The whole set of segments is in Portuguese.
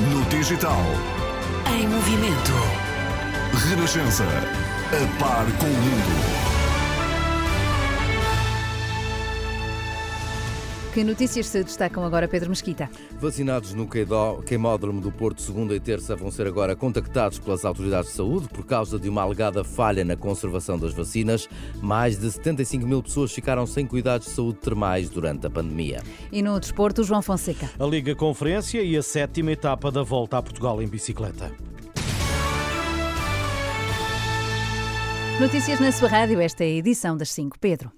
No digital. Em movimento. Renascença. A par com o mundo. Que notícias se destacam agora, Pedro Mesquita? Vacinados no queimódromo do Porto, segunda e terça, vão ser agora contactados pelas autoridades de saúde por causa de uma alegada falha na conservação das vacinas. Mais de 75 mil pessoas ficaram sem cuidados de saúde termais durante a pandemia. E no desporto, João Fonseca. A Liga Conferência e a 7ª etapa da Volta a Portugal em bicicleta. Notícias na sua rádio, esta é a edição das 5. Pedro.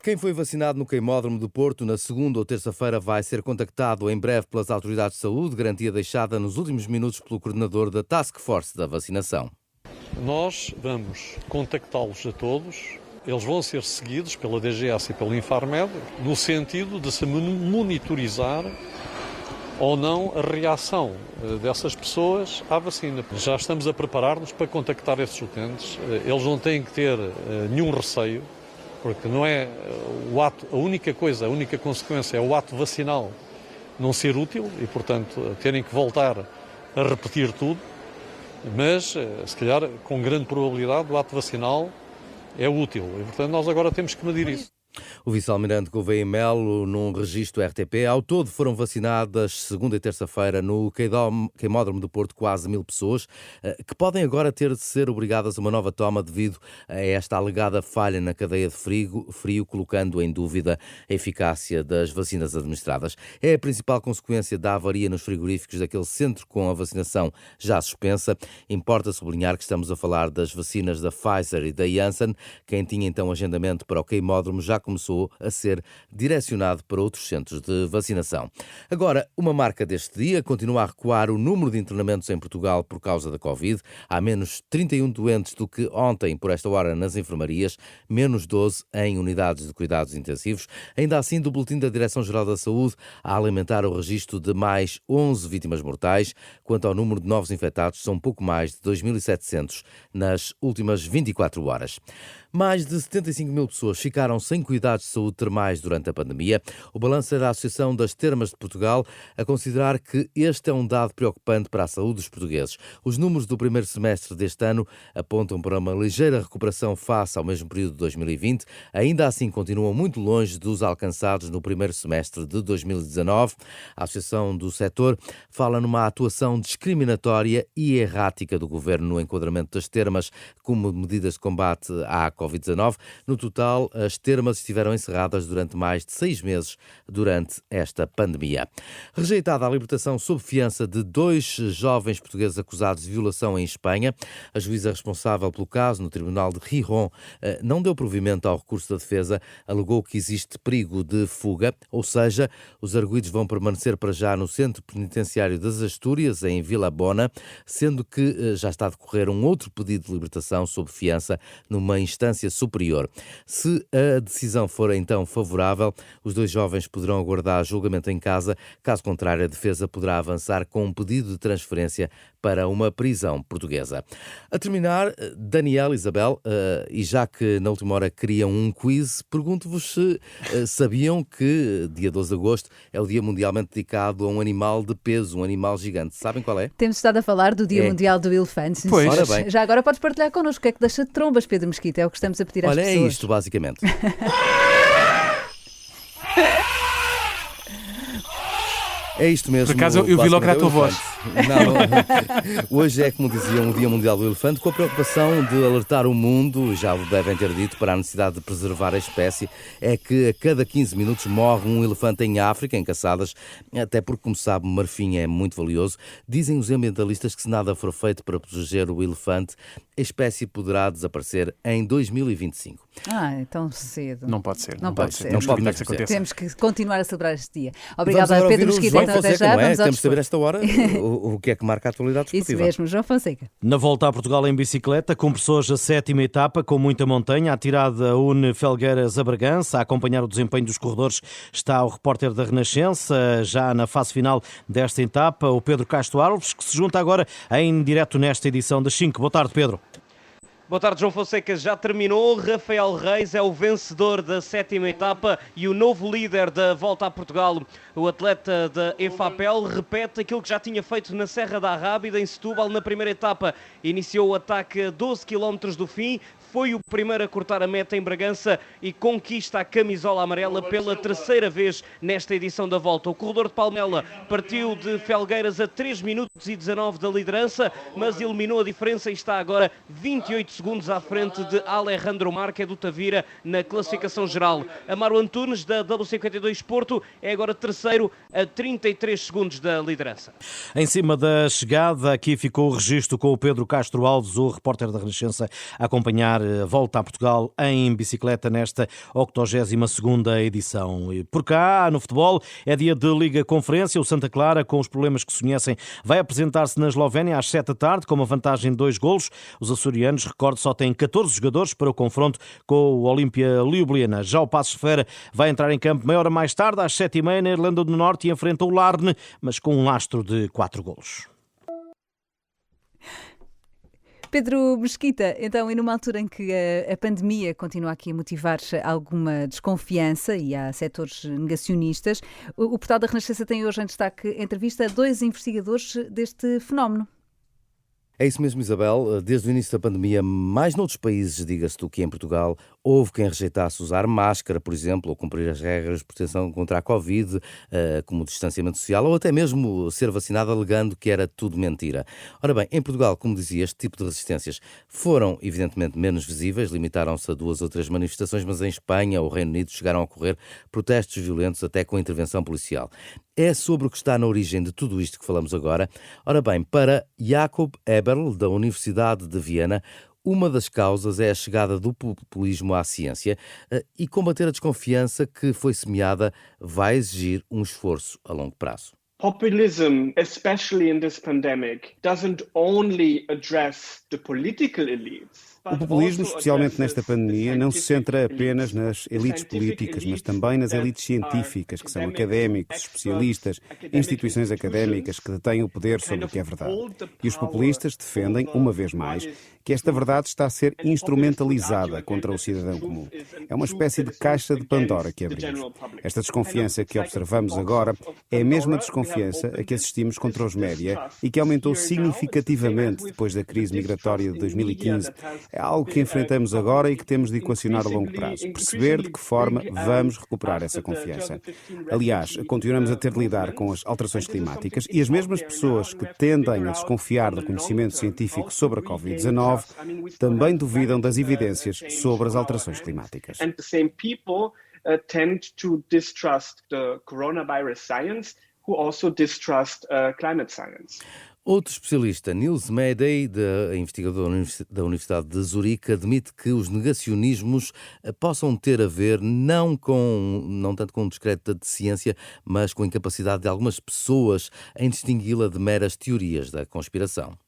Quem foi vacinado no queimódromo do Porto na segunda ou terça-feira vai ser contactado em breve pelas autoridades de saúde, garantia deixada nos últimos minutos pelo coordenador da Task Force da vacinação. Nós vamos contactá-los a todos, eles vão ser seguidos pela DGS e pela Infarmed, no sentido de se monitorizar ou não a reação dessas pessoas à vacina. Já estamos a preparar-nos para contactar esses utentes, eles não têm que ter nenhum receio, porque não é o ato, a única consequência é o ato vacinal não ser útil e, portanto, terem que voltar a repetir tudo, mas, se calhar, com grande probabilidade, o ato vacinal é útil e, portanto, nós agora temos que medir isso. O vice-almirante Gouveia Melo, num registro RTP, ao todo foram vacinadas segunda e terça-feira no queimódromo do Porto quase 1000 pessoas, que podem agora ter de ser obrigadas a uma nova toma devido a esta alegada falha na cadeia de frio, colocando em dúvida a eficácia das vacinas administradas. É a principal consequência da avaria nos frigoríficos daquele centro com a vacinação já suspensa. Importa sublinhar que estamos a falar das vacinas da Pfizer e da Janssen. Quem tinha então agendamento para o queimódromo já começou a ser direcionado para outros centros de vacinação. Agora, uma marca deste dia: continua a recuar o número de internamentos em Portugal por causa da Covid. Há menos 31 doentes do que ontem, por esta hora, nas enfermarias, menos 12 em unidades de cuidados intensivos. Ainda assim, do boletim da Direção-Geral da Saúde, a alimentar o registro de mais 11 vítimas mortais. Quanto ao número de novos infectados, são pouco mais de 2.700 nas últimas 24 horas. Mais de 75 mil pessoas ficaram sem cuidados de saúde termais durante a pandemia. O balanço é da Associação das Termas de Portugal, a considerar que este é um dado preocupante para a saúde dos portugueses. Os números do primeiro semestre deste ano apontam para uma ligeira recuperação face ao mesmo período de 2020. Ainda assim, continuam muito longe dos alcançados no primeiro semestre de 2019. A Associação do setor fala numa atuação discriminatória e errática do Governo no enquadramento das termas como medidas de combate à Covid-19. No total, as termas estiveram encerradas durante mais de 6 meses durante esta pandemia. Rejeitada a libertação sob fiança de 2 jovens portugueses acusados de violação em Espanha, a juíza responsável pelo caso no Tribunal de Gijón não deu provimento ao recurso da defesa, alegou que existe perigo de fuga, ou seja, os arguidos vão permanecer para já no Centro Penitenciário das Astúrias, em Vila Bona, sendo que já está a decorrer um outro pedido de libertação sob fiança numa instância superior. Se a decisão for então favorável, os 2 jovens poderão aguardar julgamento em casa. Caso contrário, a defesa poderá avançar com um pedido de transferência para uma prisão portuguesa. A terminar, Daniel, Isabel, e já que na última hora queriam um quiz, pergunto-vos se sabiam que dia 12 de agosto é o dia mundialmente dedicado a um animal de peso, um animal gigante. Sabem qual é? Temos estado a falar do Dia Mundial do Elefante. Pois. Ora bem. Já agora podes partilhar connosco o que é que deixa de trombas, Pedro Mesquita, é o que estamos a pedir às pessoas. Olha, é isto, basicamente. É isto mesmo. Por acaso eu vi logo a tua voz. Não, hoje é, como diziam, o Dia Mundial do Elefante, com a preocupação de alertar o mundo, já o devem ter dito, para a necessidade de preservar a espécie. É que a cada 15 minutos morre um elefante em África, em caçadas, até porque, como sabe, o marfim é muito valioso. Dizem os ambientalistas que, se nada for feito para proteger o elefante, a espécie poderá desaparecer em 2025. Então cedo. Não pode ser. Não pode ser. Não pode que aconteça. Temos que continuar a celebrar este dia. Obrigada, Vamos Pedro Mesquita. João Até Fonseca, já. não é? Vamos ao Temos de saber desporto. esta hora o que é que marca a atualidade Isso desportiva. mesmo, João Fonseca. Na volta a Portugal em bicicleta, cumpre-se hoje a 7ª etapa, com muita montanha. A tirada une Felgueiras a Bragança. A acompanhar o desempenho dos corredores está o repórter da Renascença, já na fase final desta etapa, o Pedro Castro Alves, que se junta agora em direto nesta edição das 5. Boa tarde, Pedro. Boa tarde, João Fonseca. Já terminou. Rafael Reis é o vencedor da 7ª etapa e o novo líder da Volta a Portugal. O atleta da EFAPEL repete aquilo que já tinha feito na Serra da Arrábida, em Setúbal, na primeira etapa. Iniciou o ataque a 12 km do fim, foi o primeiro a cortar a meta em Bragança e conquista a camisola amarela pela 3ª vez nesta edição da Volta. O corredor de Palmela partiu de Felgueiras a 3 minutos e 19 da liderança, mas eliminou a diferença e está agora 28 segundos à frente de Alejandro Marque do Tavira na classificação geral. Amaro Antunes, da W52 Porto, é agora terceiro a 33 segundos da liderança. Em cima da chegada, aqui ficou o registro com o Pedro Castro Alves, o repórter da Renascença, a acompanhar a Volta a Portugal em bicicleta nesta 82ª edição. E por cá, no futebol, é dia de Liga Conferência. O Santa Clara, com os problemas que se conhecem, vai apresentar-se na Eslovénia às 7 da tarde, com uma vantagem de 2 golos. Os açorianos, recordo, só têm 14 jogadores para o confronto com o Olímpia Ljubljana. Já o Paços Ferreira vai entrar em campo meia hora mais tarde, às 7h30, na Irlanda do Norte, e enfrenta o Larne, mas com um lastro de 4 golos. Pedro Mesquita, então, e numa altura em que a pandemia continua aqui a motivar alguma desconfiança e há setores negacionistas, o portal da Renascença tem hoje em destaque entrevista a 2 investigadores deste fenómeno. É isso mesmo, Isabel. Desde o início da pandemia, mais noutros países, diga-se do que em Portugal, houve quem rejeitasse usar máscara, por exemplo, ou cumprir as regras de proteção contra a Covid, como o distanciamento social, ou até mesmo ser vacinado alegando que era tudo mentira. Ora bem, em Portugal, como dizia, este tipo de resistências foram evidentemente menos visíveis, limitaram-se a 2 ou 3 manifestações, mas em Espanha ou Reino Unido chegaram a ocorrer protestos violentos até com a intervenção policial. É sobre o que está na origem de tudo isto que falamos agora. Ora bem, para Jakob Eberl, da Universidade de Viena, uma das causas é a chegada do populismo à ciência e combater a desconfiança que foi semeada vai exigir um esforço a longo prazo. Populism, especially in this pandemic, doesn't only address the political elites. O populismo, especialmente nesta pandemia, não se centra apenas nas elites políticas, mas também nas elites científicas, que são académicos, especialistas, instituições académicas que detêm o poder sobre o que é verdade. E os populistas defendem, uma vez mais, que esta verdade está a ser instrumentalizada contra o cidadão comum. É uma espécie de caixa de Pandora que abrimos. Esta desconfiança que observamos agora é a mesma desconfiança a que assistimos contra os média e que aumentou significativamente depois da crise migratória de 2015. É algo que enfrentamos agora e que temos de equacionar a longo prazo. Perceber de que forma vamos recuperar essa confiança. Aliás, continuamos a ter de lidar com as alterações climáticas e as mesmas pessoas que tendem a desconfiar do conhecimento científico sobre a Covid-19 também duvidam das evidências sobre as alterações climáticas. Tend to distrust the coronavirus science, who also distrust climate science. Outro especialista, Nils Mayday, investigador da Universidade de Zurique, admite que os negacionismos possam ter a ver não tanto com o descrédito de ciência, mas com a incapacidade de algumas pessoas em distingui-la de meras teorias da conspiração.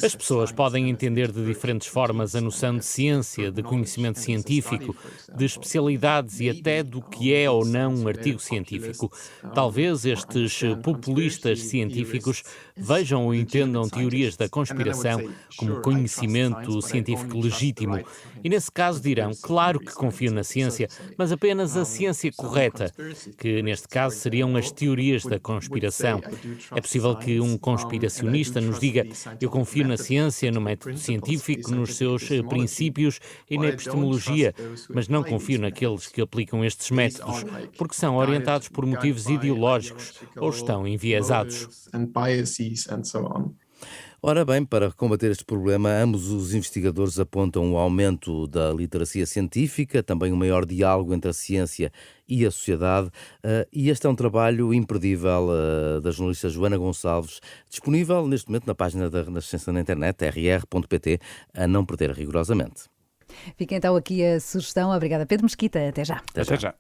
As pessoas podem entender de diferentes formas a noção de ciência, de conhecimento científico, de especialidades e até do que é ou não um artigo científico. Talvez estes populistas científicos vejam ou entendam teorias da conspiração como conhecimento científico legítimo. E nesse caso dirão, claro que confio na ciência, mas apenas a ciência correta, que neste caso seriam as teorias da conspiração. É possível que um conspiracionista nos diga, eu confio na ciência, no método científico, nos seus princípios e na epistemologia, mas não confio naqueles que aplicam estes métodos, porque são orientados por motivos ideológicos ou estão enviesados. Ora bem, para combater este problema, ambos os investigadores apontam o aumento da literacia científica, também um maior diálogo entre a ciência e a sociedade, e este é um trabalho imperdível da jornalista Joana Gonçalves, disponível neste momento na página da Renascença na internet, rr.pt, a não perder rigorosamente. Fica então aqui a sugestão. Obrigada, Pedro Mesquita. Até já. Até já.